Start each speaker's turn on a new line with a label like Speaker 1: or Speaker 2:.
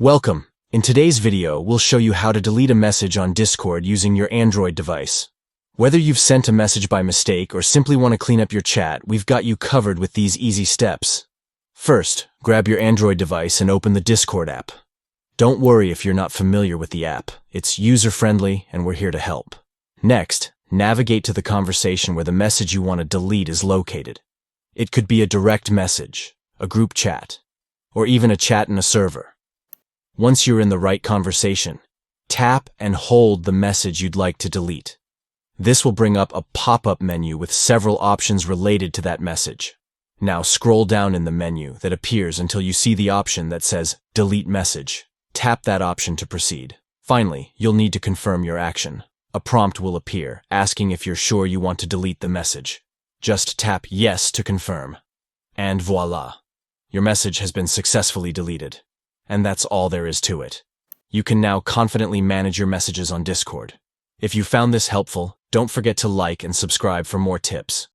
Speaker 1: Welcome. In today's video, we'll show you how to delete a message on Discord using your Android device. Whether you've sent a message by mistake or simply want to clean up your chat, we've got you covered with these easy steps. First, grab your Android device and open the Discord app. Don't worry if you're not familiar with the app. It's user-friendly and we're here to help. Next, navigate to the conversation where the message you want to delete is located. It could be a direct message, a group chat, or even a chat in a server. Once you're in the right conversation, tap and hold the message you'd like to delete. This will bring up a pop-up menu with several options related to that message. Now scroll down in the menu that appears until you see the option that says Delete Message. Tap that option to proceed. Finally, you'll need to confirm your action. A prompt will appear, asking if you're sure you want to delete the message. Just tap Yes to confirm. And voila! Your message has been successfully deleted. And that's all there is to it. You can now confidently manage your messages on Discord. If you found this helpful, don't forget to like and subscribe for more tips.